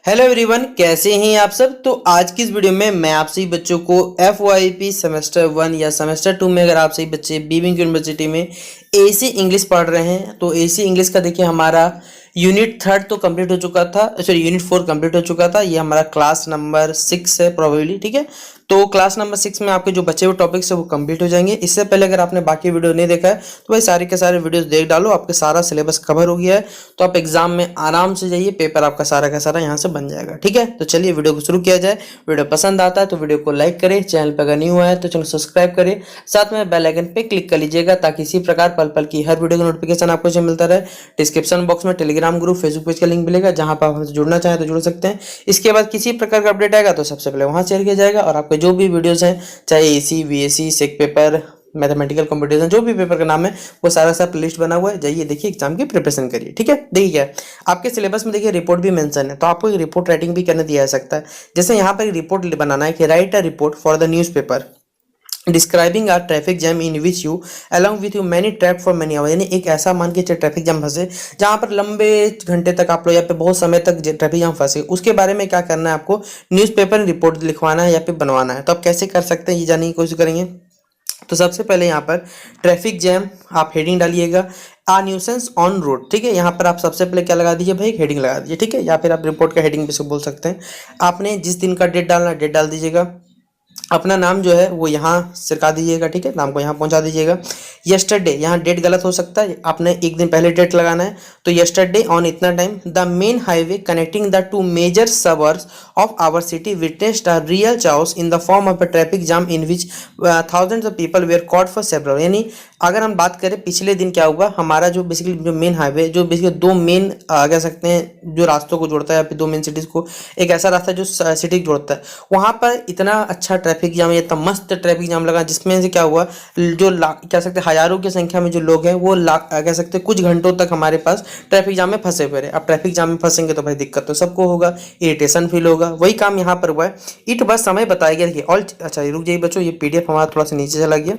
Hello everyone, कैसे हैं आप सब। तो आज की इस वीडियो में मैं आप सभी बच्चों को FYP सेमेस्टर 1 या सेमेस्टर 2 में अगर आप सभी बच्चे बीविंग यूनिवर्सिटी में AC इंग्लिश पढ़ रहे हैं तो AC इंग्लिश का देखिए हमारा यूनिट 3 तो कंप्लीट हो चुका था, सॉरी यूनिट 4 कंप्लीट हो चुका था। ये हमारा क्लास नंबर 6 है प्रोबेबली, ठीक है। तो क्लास नंबर 6 में आपके जो बचे हुए टॉपिक्स है वो कंप्लीट हो जाएंगे। इससे पहले अगर आपने बाकी वीडियो नहीं देखा है तो भाई सारे के सारे वीडियोस देख डालो, आपके सारा सिलेबस कवर हो गया है। तो आप एग्जाम में आराम से जाइए, पेपर आपका सारा का सारा यहाँ से बन जाएगा, ठीक है। तो चलिए वीडियो को शुरू किया जाए। वीडियो पसंद आता है तो वीडियो को लाइक करें, चैनल पर अगर नहीं हुआ है तो चैनल सब्सक्राइब करें, साथ में बेल आइकन पे क्लिक कर लीजिएगा ताकि इसी प्रकार पल पल की हर वीडियो का नोटिफिकेशन आपको जो मिलता रहे। डिस्क्रिप्शन बॉक्स में टेलीग्राम ग्रुप, फेसबुक पेज का लिंक मिलेगा, जहां पर आप हमसे जुड़ना चाहें तो जुड़ सकते हैं। इसके बाद किसी प्रकार का अपडेट आएगा तो सबसे पहले वहां शेयर किया जाएगा, और आपके जो भी वीडियोस हैं चाहे AC, VSC, सेक पेपर, मैथमेटिकल कंपटीशन, जो भी पेपर का नाम है वो सारा सा लिस्ट बना हुआ है, जाइए देखिए, एग्जाम की प्रिपरेशन करिए, ठीक है। देखिए क्या है आपके सिलेबस में, देखिए रिपोर्ट भी मेंशन है, तो आपको एक रिपोर्ट राइटिंग भी करने दिया जा सकता है। जैसे यहाँ पर एक रिपोर्ट बनाना है कि write a report for the newspaper describing our traffic jam in which you along with you many trap for many hour, यानी एक ऐसा मान के ट्रैफिक जाम फंसे जहां पर लंबे घंटे तक आप लोग या पे बहुत समय तक ट्रैफिक जाम फंसे, उसके बारे में क्या करना है आपको, न्यूज़पेपर रिपोर्ट लिखवाना है या फिर बनवाना है। तो आप कैसे कर सकते हैं ये जानने की कोशिश करेंगे। तो सबसे पहले यहाँ पर ट्रैफिक जैम आप हेडिंग डालिएगा, आ न्यूसेंस ऑन रोड, ठीक है। यहाँ पर आप सबसे पहले क्या लगा दीजिए भाई, हेडिंग लगा दीजिए, ठीक है। या फिर आप रिपोर्ट का हेडिंग भी से बोल सकते हैं। आपने जिस दिन का डेट डालना है डेट डाल दीजिएगा, अपना नाम जो है वो यहाँ सिरका दीजिएगा, ठीक है, नाम को यहाँ पहुँचा दीजिएगा। यस्टरडे, यहाँ डेट गलत हो सकता है, आपने एक दिन पहले डेट लगाना है, तो यस्टरडे ऑन इतना time the main highway connecting the two major suburbs of our city witnessed a real chaos in the form of a traffic jam in which thousands of people were caught for several, यानी अगर हम बात करें पिछले दिन क्या हुआ, हमारा जो बेसिकली जो मेन हाईवे, जो बेसिकली दो मेन कह सकते हैं जो रास्तों को जोड़ता है, या फिर दो मेन सिटीज़ को, एक ऐसा रास्ता जो सिटी जोड़ता है, वहाँ पर इतना अच्छा ट्रैफिक जाम, इतना मस्त ट्रैफिक जाम लगा, जिसमें से क्या हुआ, जो कह सकते हैं हजारों की संख्या में जो लोग हैं वो कह सकते हैं कुछ घंटों तक हमारे पास ट्रैफिक जाम में फंसे हुए रहे। अब ट्रैफिक जाम में फंसेंगे तो भाई दिक्कत तो सबको होगा, इरिटेशन फील होगा, वही काम यहाँ पर हुआ है। इट बस समय बताया गया कि ऑल, अच्छा रुक जाइए बच्चों, ये PDF हमारा थोड़ा सा नीचे चला गया,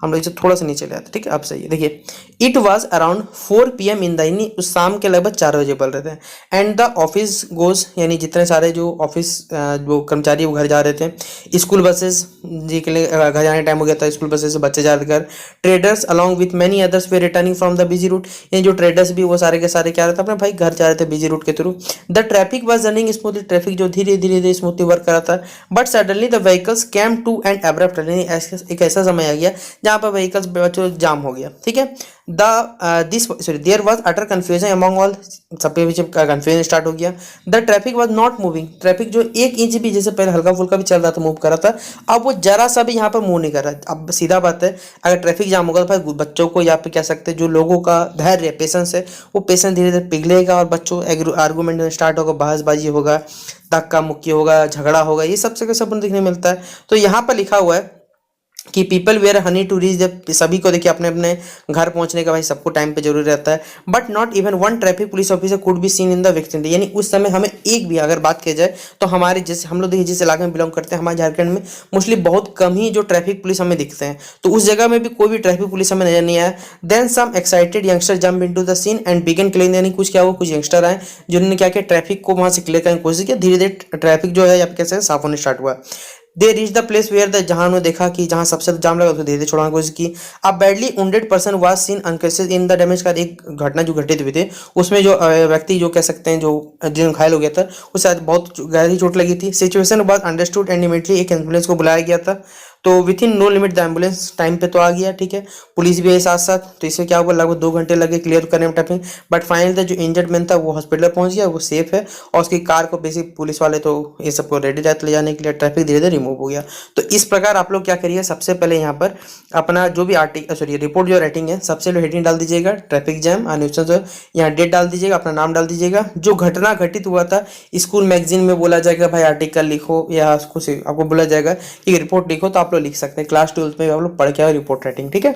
हम लोग इसे थोड़ा सा नीचे ले आते, ठीक है। अब सही है, देखिए it was around 4 PM in the evening, उस शाम के लगभग 4 बजे बोल रहे थे। एंड द ऑफिस गोज, यानी जितने सारे जो ऑफिस जो कर्मचारी वो घर जा रहे थे, स्कूल बसेस जी के लिए घर जाने टाइम हो गया था, स्कूल बसेस से बच्चे जा रहे थे घर। Traders along with many others way returning from the busy route, यानी जो ट्रेडर्स भी वो सारे के सारे क्या रहते अपने भाई घर जा रहे थे बिजी रूट के through. The traffic was running smoothly, traffic जो धीरे धीरे स्मूथली वर्क कर रहा था। But suddenly the vehicles came to an abrupt, एक ऐसा समय आ गया जहाँ पर व्हीकल्स बच्चों जाम हो गया, ठीक है। There was utter confusion among all, सबके पीछे कन्फ्यूजन स्टार्ट हो गया। The traffic was not moving, traffic जो 1 इंच भी, जैसे पहले हल्का फुल्का भी चल रहा था, मूव कर रहा था, अब वो जरा सा भी यहाँ पर मूव नहीं कर रहा। अब सीधा बात है, अगर ट्रैफिक जाम होगा तो भाई बच्चों को, या फिर कह सकते हैं जो लोगों का धैर्य पेशेंस है, वो पेशेंस धीरे धीरे पिघलेगा, और बच्चों आर्गूमेंट स्टार्ट होगा, बहसबाजी होगा, धक्का मुक्की होगा, झगड़ा होगा, ये सबसे सब देखने मिलता है। तो यहाँ पर लिखा हुआ है कि people were honey to reach, जब सभी को देखिए अपने अपने घर पहुंचने का भाई सबको टाइम पे जरूरी रहता है। But not even one traffic police officer could be seen in the victim, यानी उस समय हमें एक भी, अगर बात की जाए तो हमारे जैसे हम लोग देखिए जिस इलाके में बिलोंग करते हैं, हमारे झारखंड में मोस्टली बहुत कम ही जो ट्रैफिक पुलिस हमें दिखते हैं, तो उस जगह में भी कोई भी ट्रैफिक पुलिस हमें नजर नहीं आया। Then some excited youngster jump into the scene and began clearing, यानी कुछ क्या हुआ, कुछ यंगस्टर आए जिन्होंने क्या किया, ट्रैफिक को वहां से क्लियर करने की कोशिश की, धीरे धीरे ट्रैफिक जो है या कैसे साफ होने स्टार्ट हुआ। They reach the place where the, जहां उन्होंने देखा कि जहां सबसे जाम लगा उसको धीरे धीरे छोड़ाने की कोशिश की। अब badly wounded person was scene unconscious in the damage का, एक घटना जो घटित हुई थी उसमें जो व्यक्ति जो कह सकते हैं जो जिन घायल हो गया था उसे शायद बहुत गहरी चोट लगी थी। Situation was understood and immediately एक एम्बुलेंस को बुलाया गया था। तो within no limit the ambulance time पे तो आ गया, ठीक है, पुलिस भी है साथ साथ। तो इससे क्या हुआ, लगभग 2 घंटे लगे क्लियर करने में ट्रैफिक, बट फाइनली जो इंजर्ड मैन था वो हॉस्पिटल पहुंच गया, वो सेफ है, और उसकी कार को बेसिक पुलिस वाले तो ये सबको रेडी रहते ले जाने के लिए, ट्रैफिक धीरे धीरे रिमूव हो गया। तो इस प्रकार आप लोग क्या करिए, सबसे पहले यहाँ पर अपना जो भी रिपोर्ट जो राइटिंग है, सबसे पहले हेडिंग डाल दीजिएगा ट्रैफिक जैम न्यूसेंस, यहाँ डेट डाल दीजिएगा, अपना नाम डाल दीजिएगा, जो घटना घटित हुआ था स्कूल मैगजीन में बोला जाएगा भाई आर्टिकल लिखो, या कुछ आपको बोला जाएगा कि रिपोर्ट लिखो, तो आप लोग लिख सकते हैं। क्लास 12 में आप लोग पढ़ के आओ रिपोर्ट राइटिंग, ठीक है।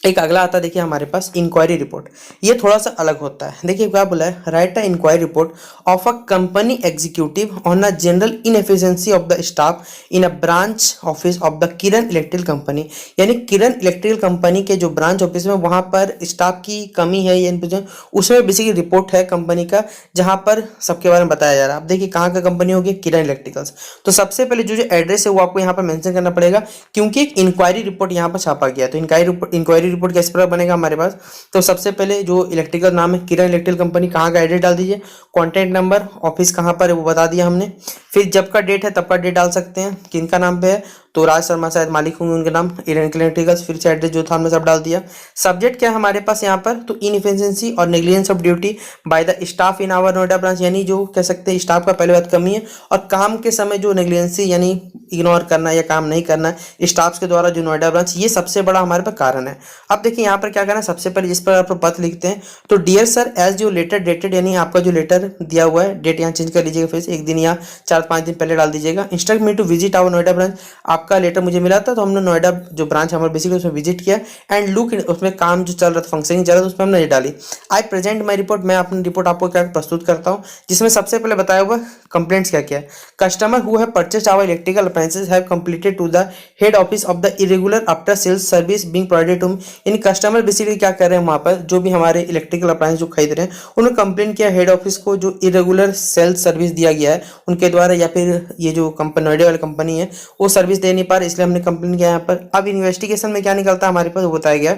एक अगला आता है देखिए हमारे पास इंक्वायरी रिपोर्ट। ये थोड़ा सा अलग होता है। देखिए क्या बोला है, write a inquiry report of a company executive on a general inefficiency of the staff in a branch office of the Kiran electrical company. यानी किरण इलेक्ट्रिकल कंपनी के जो ब्रांच ऑफिस में वहां पर स्टाफ की कमी है, यानी उसमें बेसिकली रिपोर्ट है कंपनी का, जहां पर सबके बारे में बताया जा रहा है। अब देखिए कहाँ का कंपनी होगी, किरण इलेक्ट्रिकल्स। तो सबसे पहले जो एड्रेस है वो आपको यहाँ पर मेंशन करना पड़ेगा, क्योंकि एक इंक्वायरी रिपोर्ट यहाँ पर छापा गया। तो इंक्वायरी रिपोर्ट किस प्रकार बनेगा हमारे पास। तो सबसे पहले जो इलेक्ट्रिकल नाम है किरण इलेक्ट्रिकल कंपनी, कहाँ का एड्रेस डाल दीजिए, कॉन्टैक्ट नंबर, ऑफिस कहाँ पर है वो बता दिया हमने। फिर जब का डेट है तब का डेट डाल सकते हैं, किन का नाम पे है, तो राज शर्मा शायद मालिक होंगे उनके नाम, इलेक्ट्रिकल्स। फिर से एड्रेस जो था हमने सब डाल दिया। सब्जेक्ट क्या है हमारे पास यहाँ पर, तो इनएफिशिएंसी और negligence of duty by the staff in our Noida branch, यानी जो कह सकते हैं स्टाफ का पहले बात कमी है, और काम के समय जो नेग्लिजेंसी यानी इग्नोर करना या काम नहीं करना स्टाफ के द्वारा जो नोएडा ब्रांच, ये सबसे बड़ा हमारे पास कारण है। अब देखिए यहाँ पर क्या करना है, सबसे पहले जिस पर आप पत्र लिखते हैं तो डियर सर एज जो लेटर डेटेड, यानी आपका जो लेटर दिया हुआ है डेट यहाँ चेंज कर लीजिएगा, फिर से एक दिन या 4-5 दिन पहले डाल दीजिएगा। Instruct me to visit our Noida branch, आपका लेटर मुझे मिला था तो हमने नोएडा जो ब्रांच हमारे बेसिकली उसमें विजिट किया एंड लुक उसमें काम जो चल रहा था, फंक्शनिंग चल रहा था, उसमें हमने ये डाली। आई प्रेजेंट माई रिपोर्ट, मैं अपनी रिपोर्ट आपको क्या प्रस्तुत करता हूँ, जिसमें सबसे पहले बताया हुआ कंप्लेंट्स क्या क्या है। Customer who have purchased our electrical appliances have completed to the head office of the irregular after sales service being provided to, यानी कस्टमर बेसिकली क्या कर रहे हैं वहां पर, जो भी हमारे इलेक्ट्रिकल अप्लायंस जो खरीद रहे हैं उन्होंने कंप्लेन किया हेड ऑफिस को, जो इरेगुलर सेल्स सर्विस दिया गया है उनके द्वारा, या फिर ये जो कंपनी नोएडा वाली कंपनी है वो सर्विस दे नहीं पा रही, इसलिए हमने कंप्लेन किया यहाँ पर। अब इन्वेस्टिगेशन में क्या निकलता है हमारे पास, वो बताया गया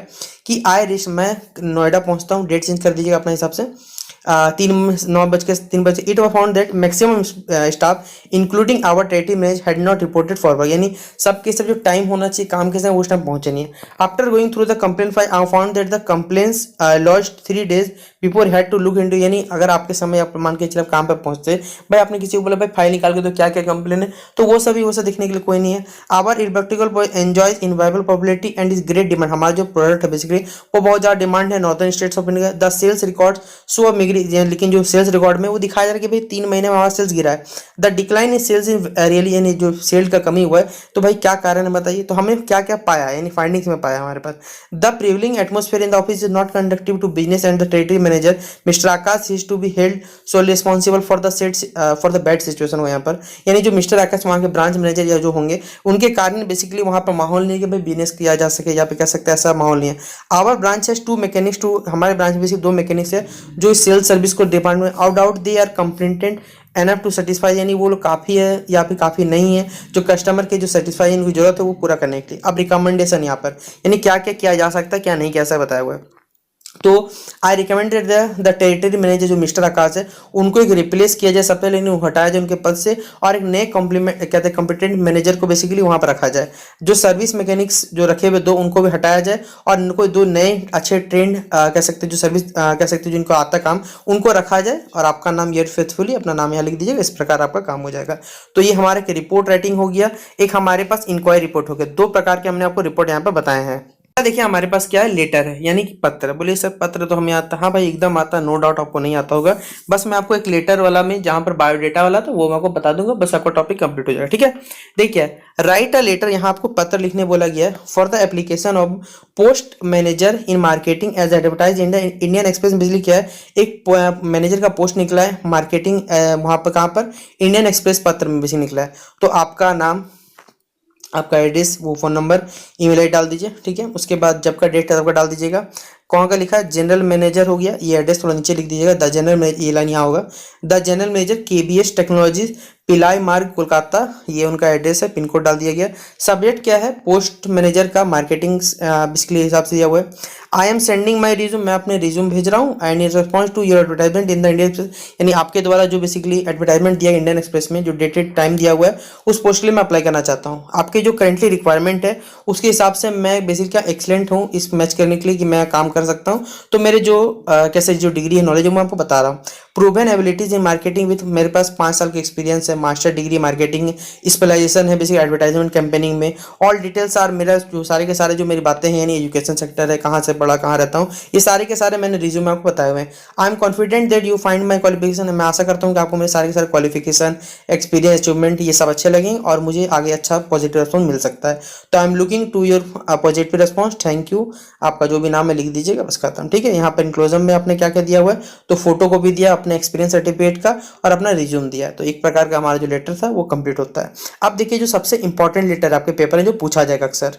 कि आई रिश, मैं नोएडा पहुंचता हूँ, डेट चेंज कर दीजिएगा अपने हिसाब से, 9:03 it was found that maximum staff including our territory manager had not reported for work, यानी सबके सब जो टाइम होना चाहिए काम के समय उस टाइम पहुंचे नहीं है। After going through the complaint file I found that the complaints launched 3 days before had to look into, यानी अगर आपके समय आप मान के चलिए काम पे पहुंचते, भाई आपने किसी को बोला भाई फाइल निकाल के तो क्या क्या कंप्लेन है, तो वो सब देखने के लिए कोई नहीं है। Our electrical enjoys enviable popularity and is great demand, हमारा जो प्रोडक्ट है बेसिकली वो बहुत ज्यादा डिमांड है northern states of India. The sales record so लेकिन जो सेल्स रिकॉर्ड में वो दिखाया जा रहा है कि भाई 3 महीने में हमारा सेल्स गिरा है। The decline in sales in really, यानी जो सेल्स का कमी हुआ है, तो भाई क्या कारण है बताइए। तो हमने क्या क्या पाया, यानी फाइंडिंग्स में पाया हमारे पास, the prevailing atmosphere in the office is not conductive to business and the territory manager mister Aakash is to be held so responsible for the sets for the bad situation हो यहाँ पर, यानी जो मिस्टर आकाश वहाँ के ब्रांच मैनेजर या जो होंगे उनके कारण बेसिकली वहाँ पर माहौल नहीं है कि भाई बिजनेस किया जा सके, या फिर कह सकते हैं ऐसा माहौल नहीं है। आवर ब्रांच हैज 2 मैकेनिक्स, हमारे ब्रांच में सिर्फ 2 मैकेनिक्स है जो सेल्स सर्विस को department out they are competent enough to satisfy, यानी वो लोग काफ़ी है या फिर काफ़ी नहीं है जो कस्टमर के जो सेटिस्फाई इनकी जरूरत है वो पूरा करने के लिए। अब रिकमेंडेशन यहाँ पर, यानी क्या क्या किया जा सकता है क्या नहीं, कैसा बताया हुआ है। तो आई रिकमेंडेड द टेरिटरी मैनेजर जो मिस्टर आकाश है उनको एक रिप्लेस किया जाए सबसे पहले, हटाया जाए उनके पद से, और एक नए कॉम्प्लीमेंट कहते हैं कॉम्पिटेंट मैनेजर को बेसिकली वहां पर रखा जाए। जो सर्विस मैकेनिक्स जो रखे हुए 2 उनको भी हटाया जाए, और उनको 2 नए अच्छे ट्रेंड कह सकते हैं जो सर्विस कह सकते हैं जिनको आता काम उनको रखा जाए, और आपका नाम येट फेथफुली अपना नाम यहाँ लिख दीजिएगा, इस प्रकार आपका काम हो जाएगा। तो ये हमारे रिपोर्ट राइटिंग हो गया, एक हमारे पास इंक्वायरी रिपोर्ट हो गया। 2 प्रकार के हमने आपको रिपोर्ट यहाँ पर बताए हैं। देखिए हमारे पास क्या है, लेटर है यानी कि पत्र। बोलिए सर पत्र तो हमें आता है, हाँ भाई एकदम आता है, नो डाउट आपको नहीं आता होगा। बस मैं आपको एक लेटर वाला में जहां पर बायोडेटा वाला था वो मैं आपको बता दूंगा, बस आपका टॉपिक कंप्लीट हो जाएगा। ठीक है, देखिए राइट अ लेटर, यहाँ आपको पत्र लिखने बोला गया है for the application of post manager in marketing as advertise in the Indian Express. बिजली क्या है, एक मैनेजर का पोस्ट निकला है मार्केटिंग, वहां पर कहाँ पर, इंडियन एक्सप्रेस पत्र में बेसिक निकला है। तो आपका नाम, आपका एड्रेस, वो फ़ोन नंबर, ईमेल आईडी डाल दीजिए। ठीक है, उसके बाद जब का डेट है तब का डाल दीजिएगा। कौन का लिखा है, जनरल मैनेजर हो गया, ये एड्रेस थोड़ा नीचे लिख दीजिएगा, द जनरल मैनेजर, ये लाइन यहाँ होगा, the general manager KBS technologies पिलाई मार्ग कोलकाता, ये उनका एड्रेस है, पिन कोड डाल दिया गया। सब्जेक्ट क्या है, पोस्ट मैनेजर का मार्केटिंग बेसिकली हिसाब से दिया हुआ है। I am sending my resume, मैं अपने रिज्यूम भेज रहा हूँ, and in response to your advertisement in the Indian Express, यानी आपके द्वारा जो बेसिकली एडवर्टाइजमेंट दिया इंडियन एक्सप्रेस में, जो डेटेड टाइम दिया हुआ है उस पोस्ट के लिए मैं अप्लाई करना चाहता हूँ। आपके जो करेंटली रिक्वायरमेंट है उसके हिसाब से मैं बेसिकली क्या एक्सलेंट हूँ इस मैच करने के लिए कि मैं काम कर सकता हूँ। तो मेरे जो कैसे जो डिग्री है, नॉलेज है, मैं आपको बता रहा हूँ। Proven abilities in marketing with, मेरे पास 5 साल का एक्सपीरियंस है, मास्टर डिग्री मार्केटिंग स्पेशलाइजेशन है बेसिक एडवर्टाइजमेंट कैंपेनिंग में। ऑल डिटेल्स आर, मेरा जो सारे के सारे जो मेरी बातें हैं यानी एजुकेशन सेक्टर है, कहाँ से पढ़ा, कहाँ रहता हूँ, ये सारे के सारे मैंने रिज्यूम आपको बताए हुए हैं। I am confident that you find my qualification, मैं आशा करता हूँ कि आपको मेरे सारे के सारे क्वालिफिकेशन, एक्सपीरियंस, अचीवमेंट ये सब अच्छे लगेंगे और मुझे आगे अच्छा पॉजिटिव रिस्पॉन्स मिल सकता है। तो I am looking to your positive response, thank you. आपका जो भी नाम है लिख दीजिएगा, बस खत्म, ठीक है। यहाँ पर इंक्लोजन में आपने क्या क्या दिया हुआ है, तो फोटो को भी दिया, अपने एक्सपीरियंस सर्टिफिकेट का और अपना रिज्यूम दिया, तो एक प्रकार का हमारा जो लेटर था वो कंप्लीट होता है। अब देखिए जो सबसे इंपॉर्टेंट लेटर आपके पेपर है जो पूछा जाएगा अक्सर,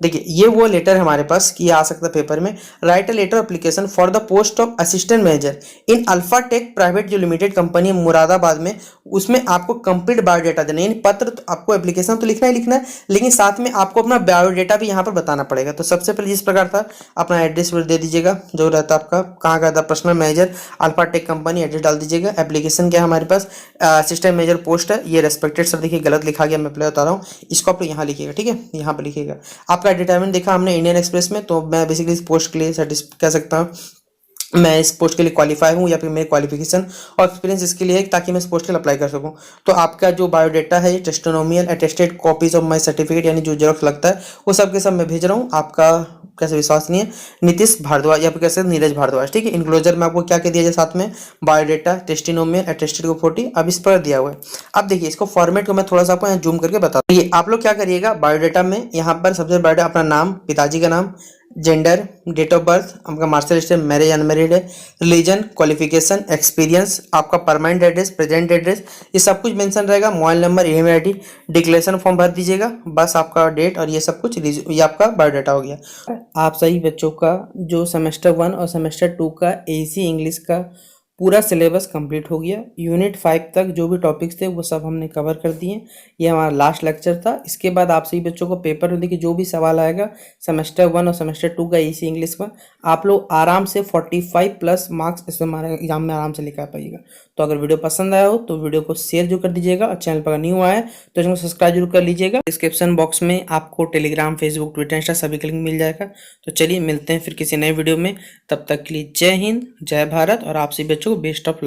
देखिए ये वो लेटर है हमारे पास कि आ सकता है पेपर में, write a letter application for the post of assistant manager in Alphatech private जो लिमिटेड कंपनी है मुरादाबाद में, उसमें आपको कंप्लीट बायोडाटा देना है, यानी पत्र तो आपको एप्लीकेशन तो लिखना ही लिखना है, लेकिन साथ में आपको अपना बायोडाटा भी यहाँ पर बताना पड़ेगा। तो सबसे पहले जिस प्रकार था अपना एड्रेस दे दीजिएगा जो रहता है आपका, कहाँ का था, पर्सनल मैनेजर अल्फाटेक कंपनी, एड्रेस डाल दीजिएगा। एप्लीकेशन क्या है हमारे पास, असिस्टेंट मैनेजर पोस्ट है, ये रेस्पेक्टेड सर, देखिए गलत लिखा गया, मैं पहले बता रहा हूँ, इसको आप यहाँ लिखिएगा, ठीक है, यहाँ पर लिखिएगा। आपका एडवर्टाइजमेंट देखा हमने इंडियन एक्सप्रेस में, तो मैं बेसिकली इस पोस्ट के लिए कह सकता हूँ मैं इस पोस्ट के लिए क्वालिफाई हूँ या फिर मेरे क्वालिफिकेशन और एक्सपीरियंस इसके लिए है ताकि मैं इस पोस्ट के लिए अप्लाई कर सकूँ। तो आपका जो बायोडाटा है, testimonial attested copies of my certificate यानी जो जेरॉक्स लगता है वो सब के सब मैं भेज रहा हूँ। आपका कैसे विश्वसनीय नीतीश भारद्वाज या फिर कैसे नीरज भारद्वाज, ठीक है। इनक्लोजर में आपको क्या क्या दिया जाए साथ में, बायोडाटा, टेस्टिमोनियल अटेस्टेड को 40 अब इस पर दिया हुआ है। अब देखिए इसको फॉर्मेट को मैं थोड़ा सा आपको यहाँ जूम करके बता दूँ। आप लोग क्या करिएगा, बायोडाटा में यहाँ पर सबसे बायोडाटा अपना नाम, पिताजी का नाम, जेंडर, डेट ऑफ बर्थ, आपका मार्शल स्टेट मैरिज अनमैरिड है, रिलीजन, क्वालिफिकेशन, एक्सपीरियंस, आपका परमानेंट एड्रेस, प्रेजेंट एड्रेस, ये सब कुछ मेंशन रहेगा, mobile number, email ID, declaration form भर दीजिएगा, बस आपका डेट और ये सब कुछ, ये आपका बायोडाटा हो गया। आप सही बच्चों का जो सेमेस्टर 1 और सेमेस्टर 2 का एसी इंग्लिश का पूरा सिलेबस कंप्लीट हो गया। यूनिट 5 तक जो भी टॉपिक्स थे वो सब हमने कवर कर दिए। ये हमारा लास्ट लेक्चर था। इसके बाद आप सभी बच्चों को पेपर में देखिए जो भी सवाल आएगा सेमेस्टर 1 और सेमेस्टर 2 का एसी इंग्लिश का, आप लोग आराम से 45 प्लस मार्क्स इस हमारे एग्जाम में आराम से लेकर पाइएगा। तो अगर वीडियो पसंद आया हो तो वीडियो को शेयर जो कर दीजिएगा और चैनल पर न्यू आया है तो इसको सब्सक्राइब जरूर कर लीजिएगा। डिस्क्रिप्शन बॉक्स में आपको टेलीग्राम, फेसबुक, ट्विटर, इंस्टा सभी का लिंक मिल जाएगा। तो चलिए मिलते हैं फिर किसी नए वीडियो में, तब तक के लिए जय हिंद, जय भारत और आप सभी बच्चों को बेस्ट ऑफ लक।